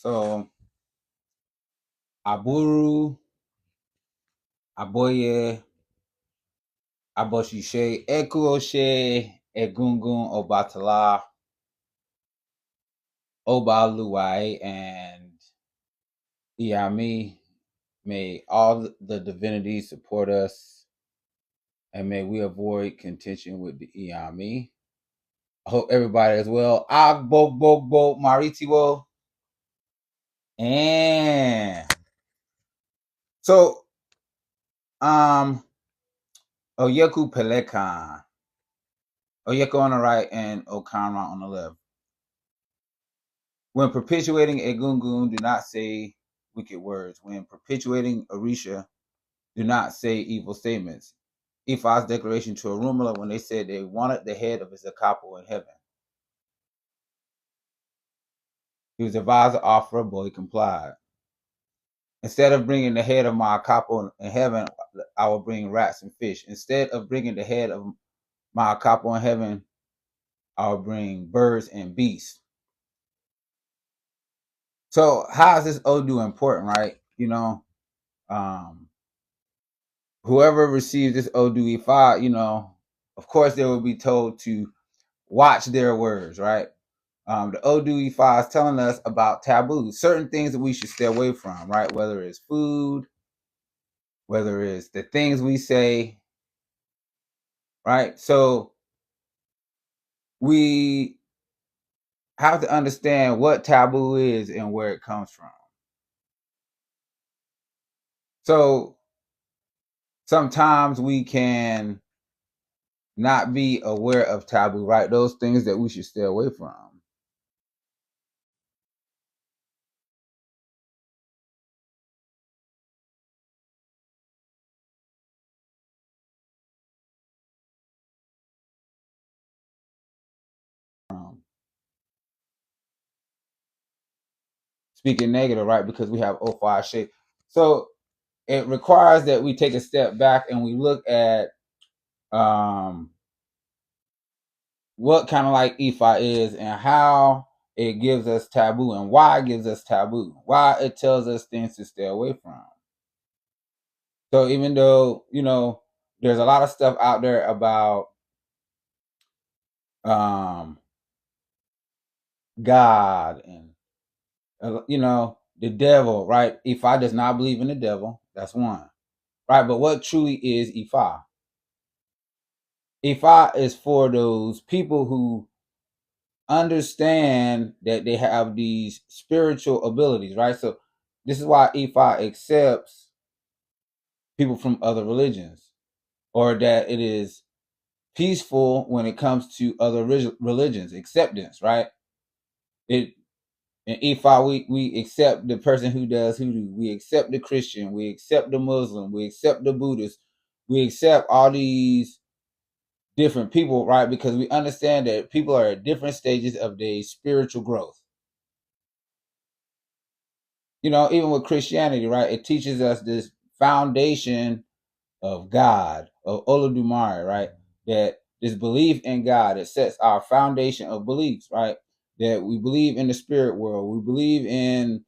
So Aburu, Aboye, Aboshishe, Ekuoshe, Egungun, Obatala, Obaluwai, and Iami. May all the divinities support us, and may we avoid contention with the Iami. I hope everybody is well. Agbo Maritiwo. And so Oyeku Pelekan. Oyeko on the right and Okanra on the left. When perpetuating Egungun, do not say wicked words. When perpetuating Orisha, do not say evil statements. Ifa's declaration to Orunmila when they said they wanted the head of his Akapo in heaven. He was advised to offer, but he complied. Instead of bringing the head of my Akapo in heaven, I will bring rats and fish. Instead of bringing the head of my Akapo in heaven, I will bring birds and beasts. So how is this Odu important, right? Whoever receives this Odu Ifa, of course they will be told to watch their words, right? The Odu Ifa is telling us about taboos, certain things that we should stay away from, right? Whether it's food, whether it's the things we say, right? So we have to understand what taboo is and where it comes from. So sometimes we can not be aware of taboo, right? Those things that we should stay away from. Speaking negative, right? Because we have O5 shape. So it requires that we take a step back and we look at what kind of like Ifa is and how it gives us taboo and why it gives us taboo, why it tells us things to stay away from. So even though, there's a lot of stuff out there about God and, the devil, right? Ifa does not believe in the devil. That's one. Right? But what truly is Ifa? Ifa is for those people who understand that they have these spiritual abilities, right? So this is why Ifa accepts people from other religions, or that it is peaceful when it comes to other religions, acceptance, right? It In Ifa, we accept the person who does hoodoo. We accept the Christian. We accept the Muslim. We accept the Buddhist. We accept all these different people, right? Because we understand that people are at different stages of their spiritual growth. Even with Christianity, right? It teaches us this foundation of God, of Olodumare, right? That this belief in God, it sets our foundation of beliefs, right? That we believe in the spirit world. We believe in,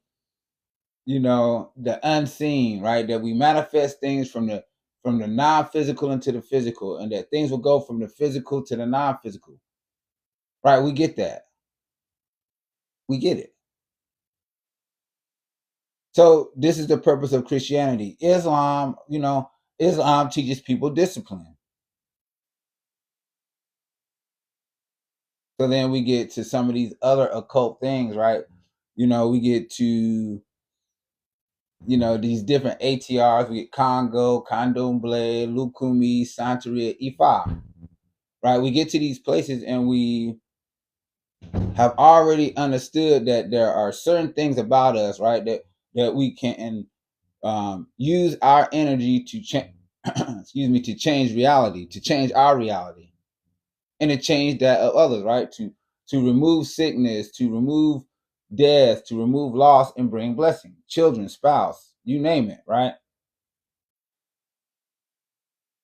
the unseen, right? That we manifest things from the non-physical into the physical, and that things will go from the physical to the non-physical. Right? We get that. We get it. So this is the purpose of Christianity. Islam teaches people discipline. So then we get to some of these other occult things, right? We get to, these different ATRs. We get Congo, Candomblé, Lukumi, Santeria, Ifa, right? We get to these places and we have already understood that there are certain things about us, right? That we can use our energy to change, to change reality, to change our reality, and to change that of others, right? To remove sickness, to remove death, to remove loss, and bring blessing, children, spouse, you name it, right?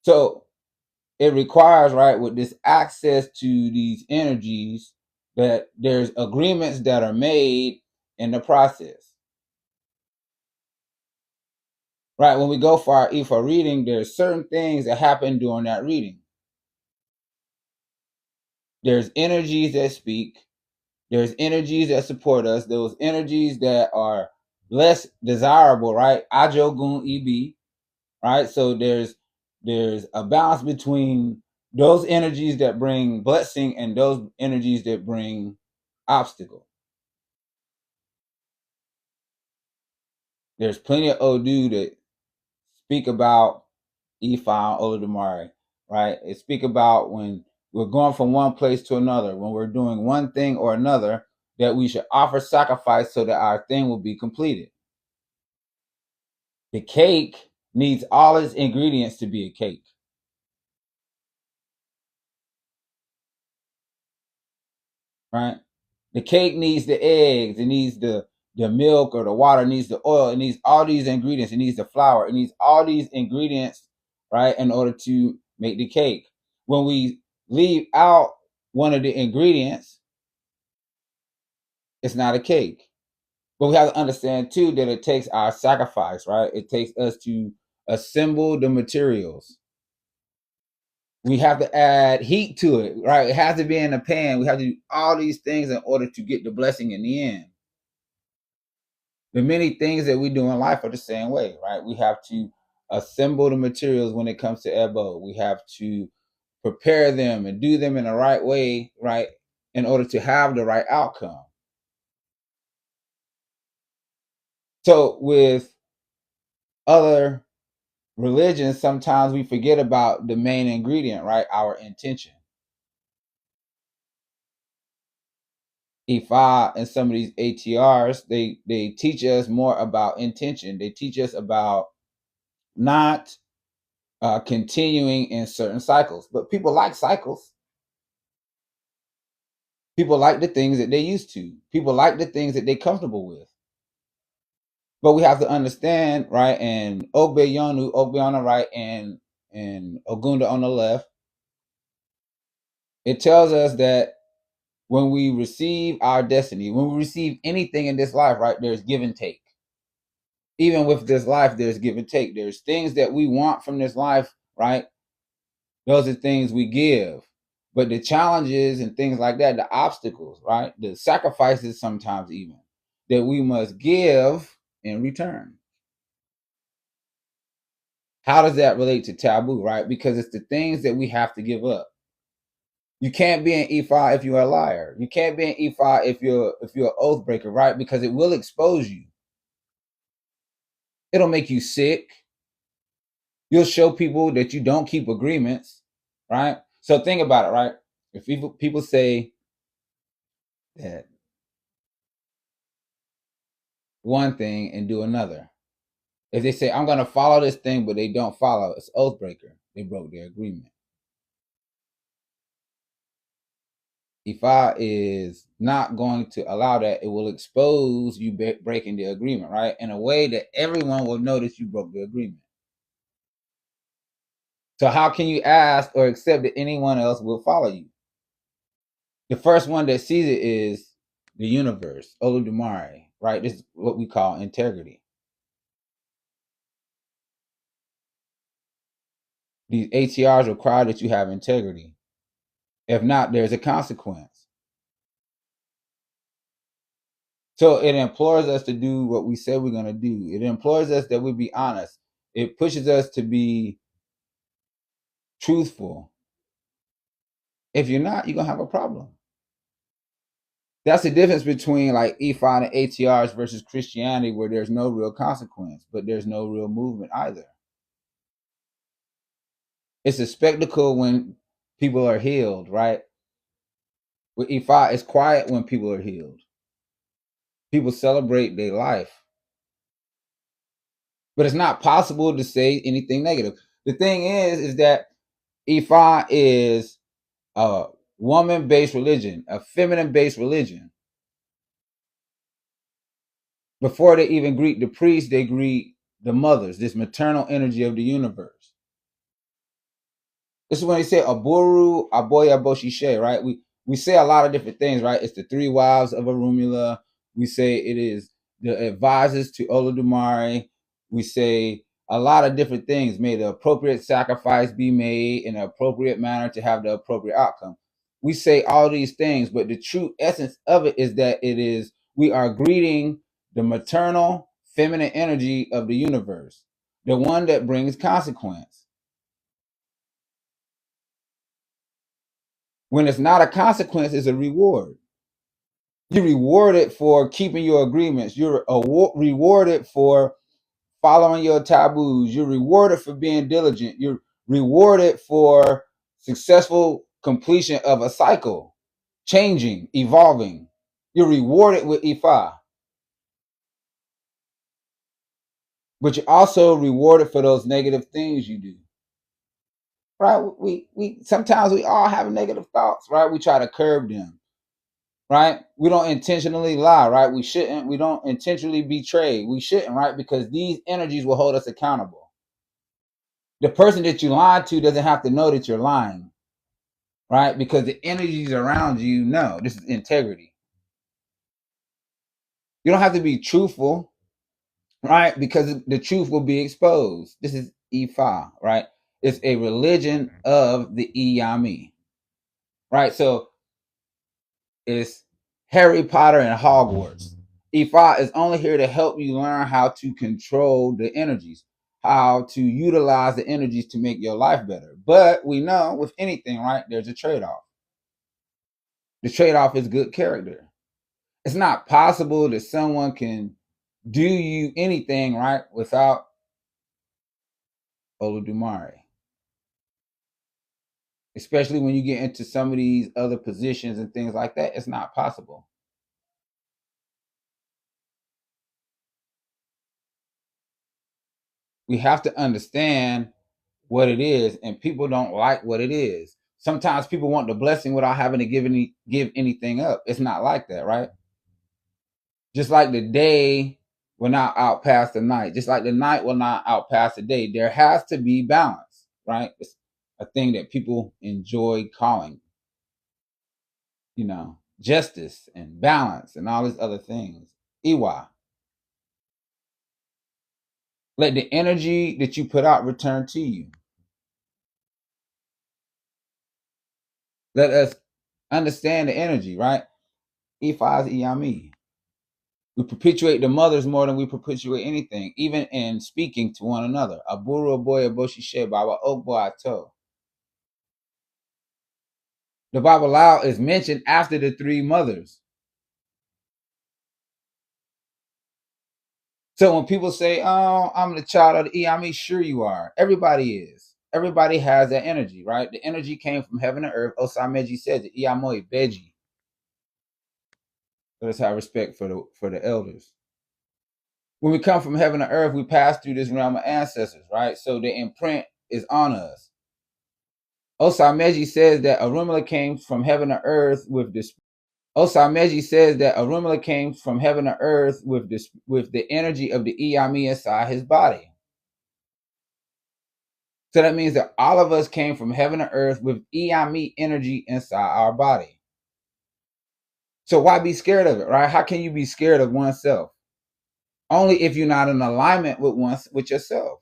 So it requires, right, with this access to these energies, that there's agreements that are made in the process. Right? When we go for our Ifa reading, there's certain things that happen during that reading. There's energies that speak. There's energies that support us. Those energies that are less desirable, right? Ajogun EB, right? So there's a balance between those energies that bring blessing and those energies that bring obstacle. There's plenty of Odu that speak about Ifa Olodumare, right? It speak about when we're going from one place to another, when we're doing one thing or another, that we should offer sacrifice so that our thing will be completed. The cake needs all its ingredients to be a cake, right? The cake needs the eggs, it needs the milk or the water, it needs the oil, it needs all these ingredients, it needs the flour, it needs all these ingredients, right, in order to make the cake. When we leave out one of the ingredients, it's not a cake. But we have to understand too that it takes our sacrifice, right? It takes us to assemble the materials. We have to add heat to it, right? It has to be in a pan. We have to do all these things in order to get the blessing in the end. The many things that we do in life are the same way, right? We have to assemble the materials when it comes to Ebo. We have to prepare them and do them in the right way, right? In order to have the right outcome. So with other religions, sometimes we forget about the main ingredient, right? Our intention. Ifa and some of these ATRs, they teach us more about intention. They teach us about not continuing in certain cycles. But people like cycles. People like the things that they used to. People like the things that they're comfortable with. But we have to understand, right? And Ogbeyonu, Ogbe on the right, and Ogunda on the left. It tells us that when we receive our destiny, when we receive anything in this life, right, there's give and take. Even with this life, there's give and take. There's things that we want from this life, right? Those are things we give. But the challenges and things like that, the obstacles, right? The sacrifices sometimes even that we must give in return. How does that relate to taboo, right? Because it's the things that we have to give up. You can't be an Ifa if you're a liar. You can't be an Ifa if you're an oath breaker, right? Because it will expose you. It'll make you sick. You'll show people that you don't keep agreements, right? So think about it, right? If people say that one thing and do another, if they say I'm going to follow this thing but they don't follow, it's oath breaker. They broke their agreement. Ifa is not going to allow that. It will expose you breaking the agreement, right? In a way that everyone will notice you broke the agreement. So how can you ask or accept that anyone else will follow you? The first one that sees it is the universe, Olodumare, right? This is what we call integrity. These ATRs require that you have integrity. If not, there's a consequence. So it implores us to do what we said we're going to do. It implores us that we be honest. It pushes us to be truthful. If you're not, you're going to have a problem. That's the difference between like Ifa and ATRs versus Christianity, where there's no real consequence, but there's no real movement either. It's a spectacle when people are healed, right? With Ifa, it's quiet when people are healed. People celebrate their life. But it's not possible to say anything negative. The thing is that Ifa is a woman-based religion, a feminine-based religion. Before they even greet the priests, they greet the mothers, this maternal energy of the universe. This is when they say Aburu, Aboya, Boshishe, right? We say a lot of different things, right? It's the three wives of Arumula. We say it is the advisors to Olodumare. We say a lot of different things. May the appropriate sacrifice be made in an appropriate manner to have the appropriate outcome. We say all these things, but the true essence of it is that it is we are greeting the maternal feminine energy of the universe, the one that brings consequence. When it's not a consequence, it's a reward. You're rewarded for keeping your agreements. You're rewarded for following your taboos. You're rewarded for being diligent. You're rewarded for successful completion of a cycle, changing, evolving. You're rewarded with Ifa, but you're also rewarded for those negative things you do. Right? We sometimes we all have negative thoughts, right? We try to curb them. Right? We don't intentionally lie, right? We shouldn't. We don't intentionally betray. We shouldn't, right? Because these energies will hold us accountable. The person that you lied to doesn't have to know that you're lying, right? Because the energies around you know this is integrity. You don't have to be truthful, right? Because the truth will be exposed. This is Ifa, right? It's a religion of the Iyami, right? So it's Harry Potter and Hogwarts. Ifa is only here to help you learn how to control the energies, how to utilize the energies to make your life better. But we know with anything, right, there's a trade-off. The trade-off is good character. It's not possible that someone can do you anything, right, without Olodumare. Especially when you get into some of these other positions and things like that, it's not possible. We have to understand what it is, and people don't like what it is. Sometimes people want the blessing without having to give anything up. It's not like that, right? Just like the day will not outpass the night, just like the night will not outpass the day. There has to be balance, right? It's a thing that people enjoy calling, justice and balance and all these other things. Iwa. Let the energy that you put out return to you. Let us understand the energy, right? Ifa is Iyami. We perpetuate the mothers more than we perpetuate anything, even in speaking to one another. Aburo boy aboshishe baba okbo ato. The Bible Lao is mentioned after the three mothers. So when people say, "Oh, I'm the child of the Iyami," sure you are. Everybody is. Everybody has that energy, right? The energy came from heaven and earth. Osameji says it. Iyamoi beji. Let us have respect for the elders. When we come from heaven to earth, we pass through this realm of ancestors, right? So the imprint is on us. Osameji says that Arumala came from heaven to earth with this. Osameji says that Arumala came from heaven to earth with the energy of the Iyami inside his body. So that means that all of us came from heaven to earth with Iyami energy inside our body. So why be scared of it, right? How can you be scared of oneself? Only if you're not in alignment with yourself.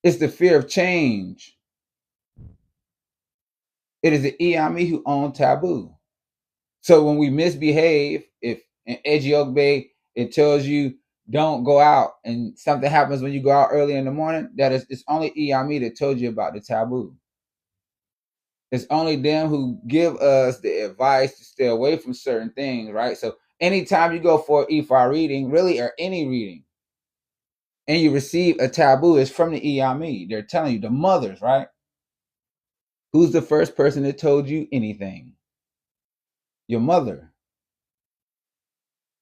It's the fear of change. It is the Iyami who own Taboo. So when we misbehave, if in Ejiogbe it tells you don't go out and something happens when you go out early in the morning, it's only Iyami that told you about the taboo. It's only them who give us the advice to stay away from certain things, right? So anytime you go for Ifa reading, really, or any reading, and you receive a taboo, it's from the Iyami. They're telling you, the mothers, right? Who's the first person that told you anything? Your mother.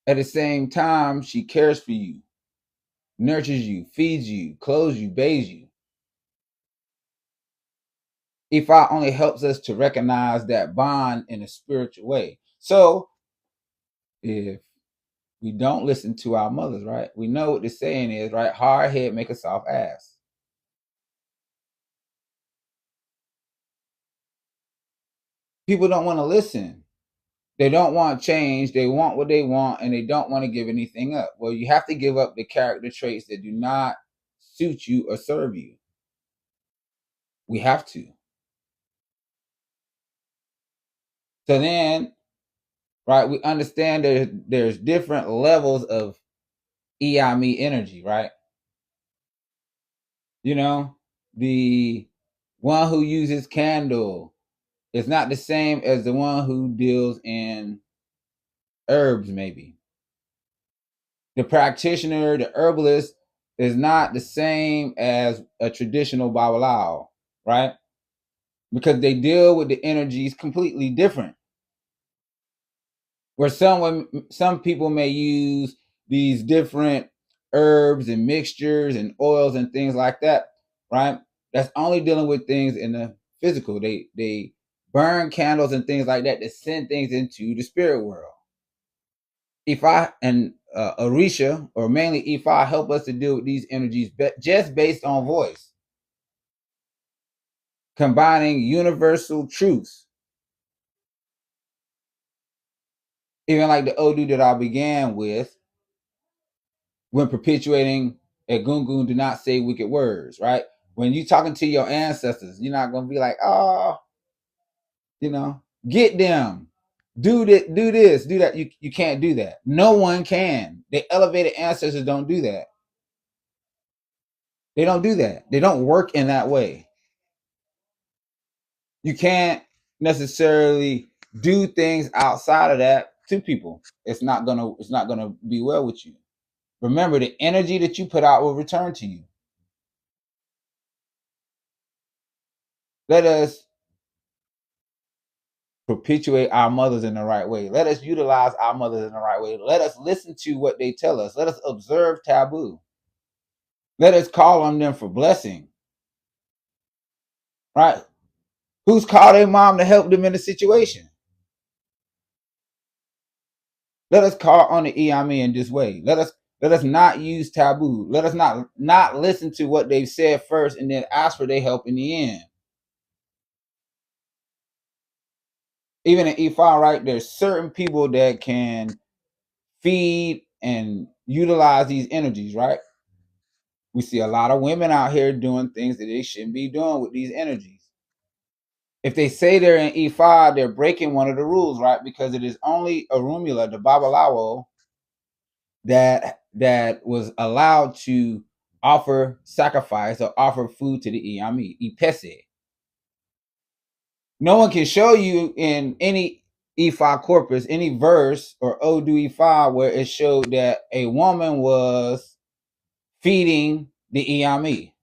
At the same time, she cares for you, nurtures you, feeds you, clothes you, bathes you. Ifa only helps us to recognize that bond in a spiritual way. So if we don't listen to our mothers, right? We know what the saying is, right? Hard head make a soft ass. People don't want to listen. They don't want change. They want what they want, and they don't want to give anything up. Well, you have to give up the character traits that do not suit you or serve you. We have to. So then, right, we understand there's different levels of EIME energy, right? You know, the one who uses candle is not the same as the one who deals in herbs, maybe. The practitioner, the herbalist, is not the same as a traditional Babalao, right? Because they deal with the energies completely different. Where some people may use these different herbs and mixtures and oils and things like that, right? That's only dealing with things in the physical. They burn candles and things like that to send things into the spirit world. Ifa and Orisha, or mainly Ifa, help us to deal with these energies just based on voice, combining universal truths. Even like the Odu that I began with, when perpetuating a gungun, do not say wicked words, right? When you talking to your ancestors, you're not gonna be like, oh, get them, do this, do that. You can't do that. No one can. The elevated ancestors don't do that. They don't do that. They don't work in that way. You can't necessarily do things outside of that to people. It's not gonna be well with you. Remember, the energy that you put out will return to you. Let us perpetuate our mothers in the right way. Let us utilize our mothers in the right way. Let us listen to what they tell us. Let us observe taboo. Let us call on them for blessing. Right? Who's called their mom to help them in the situation? Let us call on the EIME in this way. Let us not use taboo. Let us not listen to what they've said first and then ask for their help in the end. Even in Ifa, right, there's certain people that can feed and utilize these energies, right? We see a lot of women out here doing things that they shouldn't be doing with these energies. If they say they're in E5, they're breaking one of the rules, right? Because it is only Arumula, the Babalawo, that was allowed to offer sacrifice or offer food to the Iyami, Ipese. No one can show you in any E5 corpus, any verse or Odu E5 where it showed that a woman was feeding the Iyami.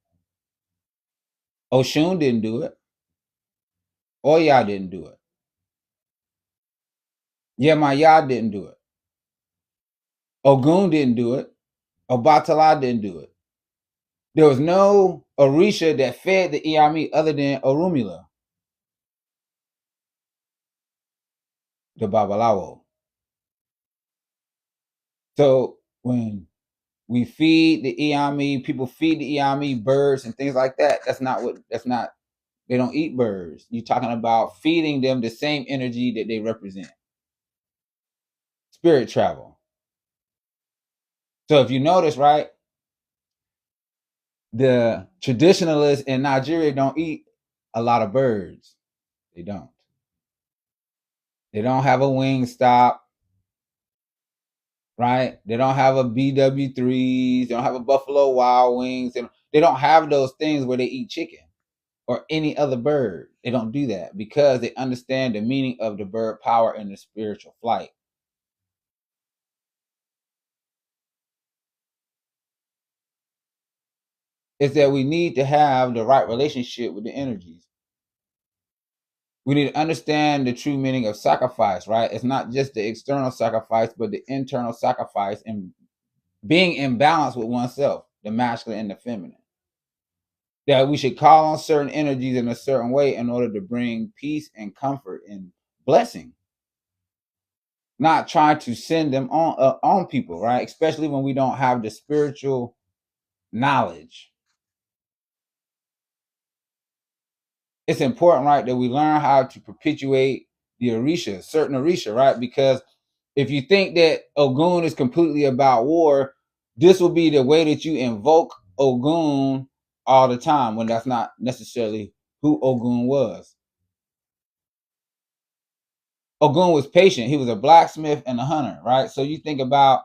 Oshun didn't do it. Oya didn't do it. Yemaya didn't do it. Ogun didn't do it. Obatala didn't do it. There was no Orisha that fed the Iyami other than Orumila, the Babalawo. So when we feed the Iyami, people feed the Iyami birds and things like that. They don't eat birds. You're talking about feeding them the same energy that they represent. Spirit travel. So if you notice, right, the traditionalists in Nigeria don't eat a lot of birds. They don't. They don't have a wing stop, right? They don't have a BW3s. They don't have a Buffalo Wild Wings. They don't have those things where they eat chicken or any other bird. They don't do that because they understand the meaning of the bird power and the spiritual flight. It's that we need to have the right relationship with the energies. We need to understand the true meaning of sacrifice, right? It's not just the external sacrifice, but the internal sacrifice and being in balance with oneself, the masculine and the feminine. That we should call on certain energies in a certain way in order to bring peace and comfort and blessing. Not trying to send them on people, right? Especially when we don't have the spiritual knowledge. It's important, right, that we learn how to perpetuate the Orisha, certain Orisha, right? Because if you think that Ogun is completely about war, this will be the way that you invoke Ogun all the time, when that's not necessarily who Ogun was. Ogun was patient. He was a blacksmith and a hunter, right? So you think about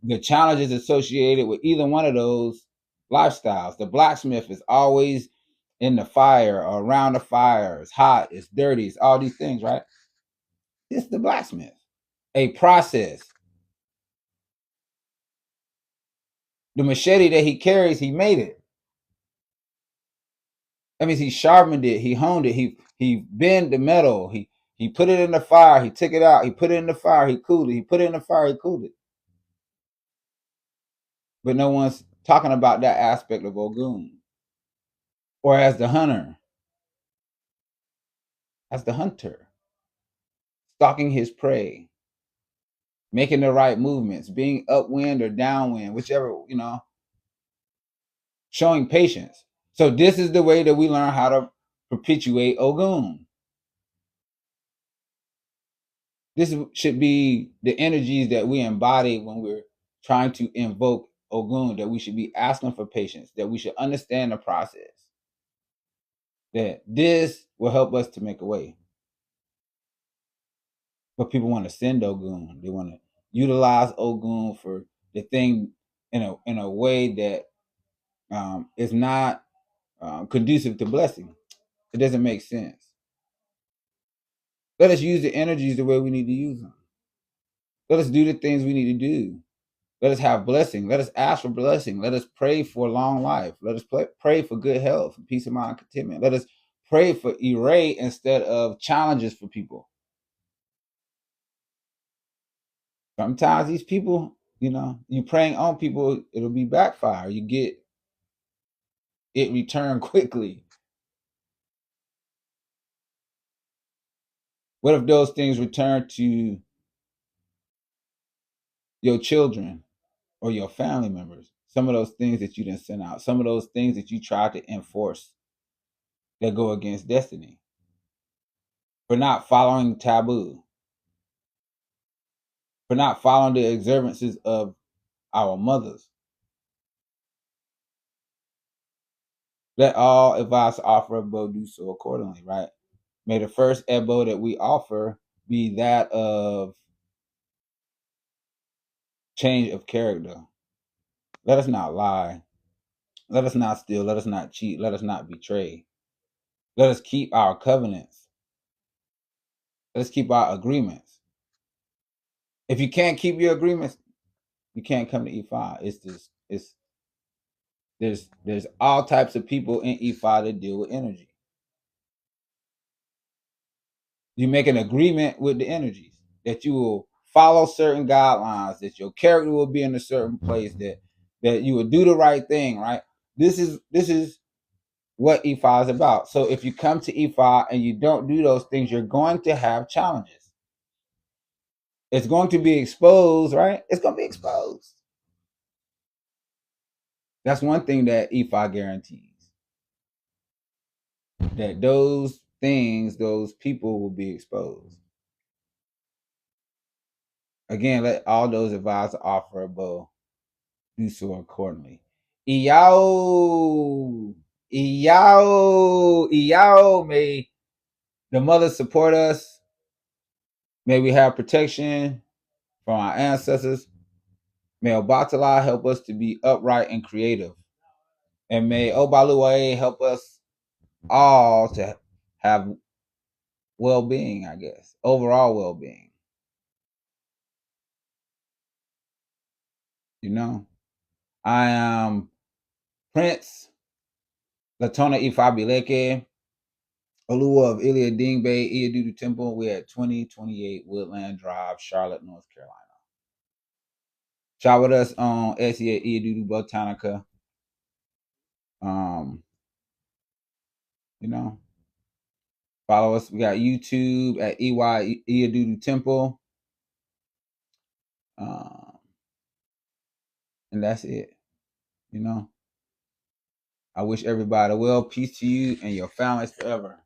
the challenges associated with either one of those lifestyles. The blacksmith is always in the fire or around the fire. It's hot, it's dirty, it's all these things, right? It's the blacksmith. A process. The machete that he carries, he made it. That means he sharpened it, he honed it, he bent the metal, he put it in the fire, he took it out, he put it in the fire, he cooled it, he put it in the fire, he cooled it. But no one's talking about that aspect of Ogun. Or as the hunter, stalking his prey, making the right movements, being upwind or downwind, whichever, showing patience. So this is the way that we learn how to perpetuate Ogun. This should be the energies that we embody when we're trying to invoke Ogun, that we should be asking for patience, that we should understand the process, that this will help us to make a way. But people want to send Ogun. They want to utilize Ogun for the thing in a way that is not conducive to blessing. It doesn't make sense. Let us use the energies the way we need to use them. Let us do the things we need to do. Let us have blessing. Let us ask for blessing. Let us pray for long life. Let us pray for good health, peace of mind, contentment. Let us pray for array instead of challenges for people. Sometimes these people, you praying on people, it'll be backfire. You get it returned quickly. What if those things return to your children or your family members? Some of those things that you didn't send out, some of those things that you tried to enforce that go against destiny, for not following taboo, for not following the observances of our mothers. Let all advice offer above do so accordingly, right? May the first ebo that we offer be that of change of character. Let us not lie. Let us not steal. Let us not cheat. Let us not betray. Let us keep our covenants. Let us keep our agreements. If you can't keep your agreements, you can't come to E5. There's all types of people in E5 that deal with energy. You make an agreement with the energies that you will follow certain guidelines, that your character will be in a certain place, that you will do the right thing, right? This is what E5 is about. So if you come to E5 and you don't do those things, you're going to have challenges. It's going to be exposed, right? It's going to be exposed. That's one thing that E5 guarantees. That those things, those people will be exposed. Again, let all those advisors offer above do so accordingly. Iyao, may the mother support us. May we have protection from our ancestors. May Obatala help us to be upright and creative. And may Obaluae help us all to have well-being, I guess, overall well-being. I am Prince Latona Ifabileke, Olua of Ilia Dingbe, Iadudu Temple. We're at 2028 Woodland Drive, Charlotte, North Carolina. Shop with us on Etsy at Iadudu Botanica. Follow us. We got YouTube at EY Iadudu Temple. And that's it. I wish everybody well. Peace to you and your families forever.